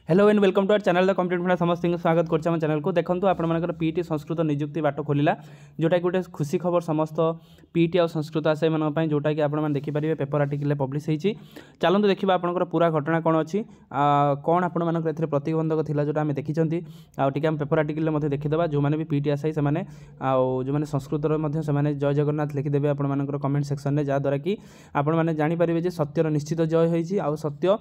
Hello and welcome to our channel the competitive funda समस्त स्वागत करछे हम चैनल को देखंतु आपण मानकर पीटी संस्कृत नियुक्ति बाट खोलिला जोटा गोटे खुशी खबर समस्त पीटी और संस्कृत आशय मन पई जोटा कि आपण माने देखि परिबे पेपर आर्टिकल पब्लिश हेछि। चलंतु देखिबा आपनकर पूरा घटना कोन अछि कोन आपण मानकर एथरे प्रतिबंधक थिला जोटा हम देखिचंती आ टिके हम पेपर आर्टिकल मध्ये देखिदबा जो माने भी पीटी आशय से माने आ जो माने संस्कृत रो मध्ये से माने जय जगन्नाथ लिखि देबे आपण मानकर कमेंट सेक्शन रे जा द्वारा कि आपण माने जानि परिबे जे सत्यर निश्चित जय होइछि आ सत्य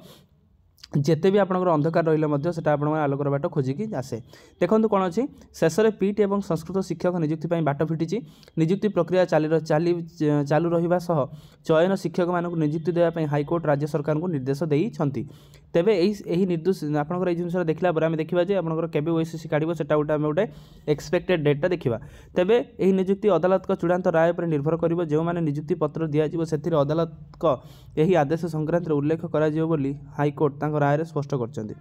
जिते भी आपंकर अंधकार रही से आलोकर बाट खोजिकी आसे। देखो कौन अच्छी शेष में पीटी और संस्कृत शिक्षक नियुक्ति बाट फिटी नियुक्ति प्रक्रिया चालू रहा सह चयन शिक्षक मानक नियुक्ति देवाई हाइकोर्ट राज्य सरकार को निर्देश देइछंती। तेबे यही निर्देश आपंकर ये जिन देखला आम देखा जे आपंकर केबे ओएसएससी काढ़ से गोटे एक्सपेक्टेड डेटा देखा। तेबे यही नियुक्ति अदालत का चूड़ांत राय पर निर्भर कर जो मैंने नियुक्ति पत्र दिज्व से अदालत का यही आदेश संक्रांत उल्लेख कर हाइकोर्ट राय स्पष्ट कर।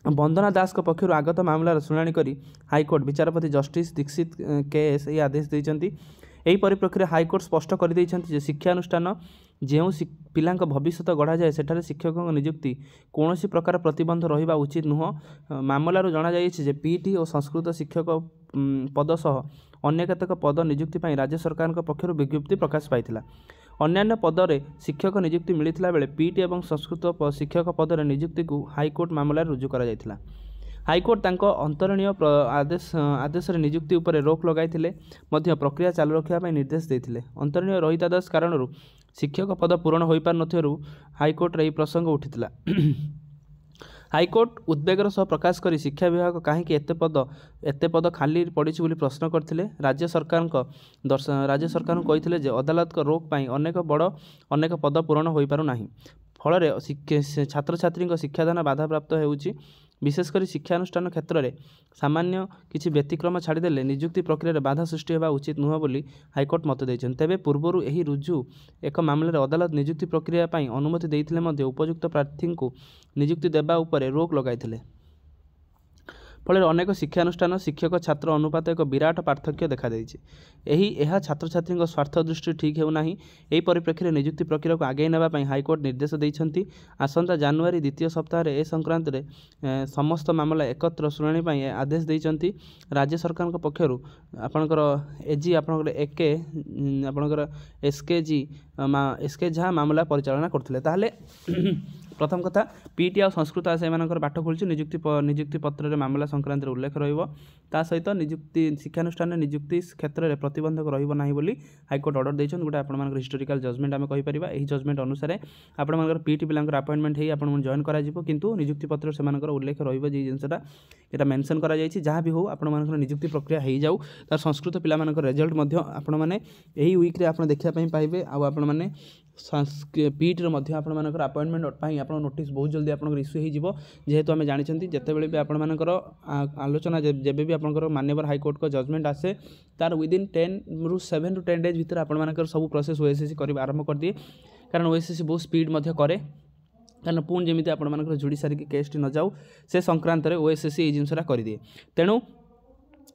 वंदना दास पक्षर आगत मामलार शुणाणी करी हाइकोर्ट विचारपति जस्टिस दीक्षित केएस ये आदेश देइछंती। यही परिप्रेक्षी हाइकोर्ट स्पष्ट कर देइछंती शिक्षानुष्ठान जो पिला भविष्य गढ़ा जाए सेठारे शिक्षकों नियुक्ति कौन प्रकार प्रतिबंध रहा उचित नुह। मामलार जना जाइए पीटी और संस्कृत शिक्षक पद सह अन्य केतक पद नियुक्ति राज्य सरकार पक्षर विज्ञप्ति प्रकाश पाइथिला। अन्यान्य पदरे शिक्षक नियुक्ति मिलता बेले पीटी और संस्कृत शिक्षक पदर नियुक्ति को हाइकोर्ट मामला रुजु करा जायथिला। हाइकोर्ट तांको अंतरणीय आदेश नियुक्ति उपर रोक लगाई प्रक्रिया चालू रखा निर्देश देते। अंतरणीय रहितादेश कारण शिक्षक पद पूरण हो पार नथिबारु हाइकोर्ट रे प्रसंग उठिथिला। हाइकोर्ट उद्वेगर सह प्रकाश करी शिक्षा विभाग कहीं एते पद खाली पड़ी प्रश्न करते। राज्य सरकार कहते जे अदालत को रोक पाई अनेक पद पूरण हो पारना फल छात्र छात्री शिक्षादान बाधा प्राप्त होउछि। विशेषकर शिक्षानुष्ठान क्षेत्र में सामान्य किसी व्यतिक्रम छाड़देले नियुक्ति प्रक्रिया बाधा सृष्टि होगा उचित नुह बोली हाइकोर्ट मत देइछन। तेबे पूर्वरु एही रुजु एक मामले अदालत नियुक्ति प्रक्रिया अनुमति देइथिले मध्ये उपयुक्त प्रार्थी को नियुक्ति देबा उपरे रोक लगाइथिले। फल अनेक शिक्षानुष्ठान शिक्षक छात्र अनुपात एक विराट पार्थक्य देखा यह छात्र छात्री स्वार्थ दृष्टि ठीक होना। यही परिप्रेक्षी में नियुक्ति प्रक्रिया को आगे नापी हाइकोर्ट निर्देश देइछंती। आसंता जनवरी द्वितीय सप्ताह ए संक्रांत में समस्त मामला एकत्र शुणाणी आदेश देइछंती। राज्य सरकार पक्षर आपणकर एजी आपणकर एके आपणकर एसके जहाँ मामला परिचालना करथिले। ताहले प्रथम कथा पीटी और संस्कृत आशय मानकर बाट खोलुछि नियुक्ति पत्र मामला संक्रांत उल्लेख रहिबो। ता सहित नियुक्ति शिक्षानुष्ठान नियुक्ति क्षेत्र में प्रतिबंधक रहिबो नाही बोली हाइकोर्ट ऑर्डर देइछन। गोटे आपण मानकर हिस्टोरिकल जजमेंट आमे कहि परिबा। एही जजमेंट अनुसार आपण मानकर पीटी पिलांकर अपॉइंटमेंट हेई आपण जॉइन करा जिवो किंतु नियुक्ति पत्र से मानकर उल्लेख रहिबो जे जिंसटा एटा मेंशन करा जायछि। जहाँ भी हो आपण मानकर नियुक्ति प्रक्रिया हेई जाऊ तार संस्कृत पिला मानकर रिजल्ट मध्ये आपण माने एही वीक रे आपण देखिया पई पाइबे। आ आपण माने पीटी आपण मानकर अपॉइंटमेंट पाई आपण नोटिस बहुत जल्दी आपनकर इश्यू हो जिवो। जेहेतु आमे जानिछंती जेतेबेले भी आपण मानकर आलोचना जेबे भी आपनकर मान्यवर हाइकोर्ट को जजमेंट आसे तार विदिन 7 to 10 डेज भीतर आपण मानकर सब प्रोसेस ओएसएससी कर आरंभ कर दिए। कारण ओएसएससी बहुत स्पीड मध्ये करे कारण पुणी जमी आपण मानकर जुडिशियरी केस टी न जाऊ से संक्रांत रे ओएसएससी ए जिनसरा कर दिए। तेणु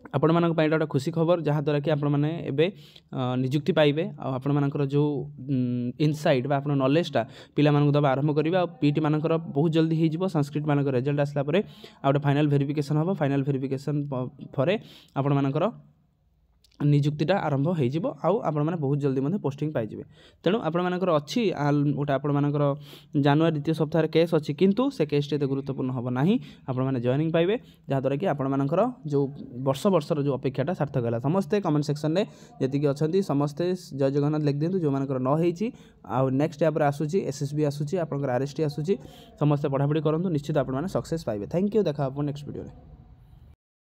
आपण मानक पाई गोटे खुशी खबर जहाँ द्वारा कि आपण माने एबे नियुक्ति पाइबे। आपण मानकर जो इनसाइट बा आपण नॉलेजटा पिला मानक दबा आरंभ करिबा। आ पीटी मानकर बहुत जल्दी हो जिवो। संस्कृत मानकर रिजल्ट आसला परे आ गोटे फाइनल वेरिफिकेशन हबो। फाइनल वेरिफिकेशन परे आपण मानकर नियुक्तिटा आरंभ हो जिवो। आउ आपण माने बहुत जल्दी मध्ये पोस्टिंग पाइ जिवे। तेणु आपण मानकर अछि गोटे आपण मानकर जनवरी द्वितीय सप्ताह केस अछि किंतु से केस टे गुरुत्वपूर्ण हबो नाही। आपण माने जॉइनिंग पाइबे जहाँ द्वारा कि आपण मानकर जो वर्षर जो अपेक्षाटा सार्थक होला। समस्ते कमेंट सेक्शन में जति अछंती समस्ते जय जगन्नाथ लिख दिंतु जो मानकर न हेछि। आ नेक्स्ट या पर आसुची एसएसबी आसुची आपनकर आरएसटी आसुची समस्ते पढ़ापढ़ी करंतु निश्चित आपण माने सक्सेस पाइबे। Thank you. देखा आपण नेक्स्ट वीडियो रे।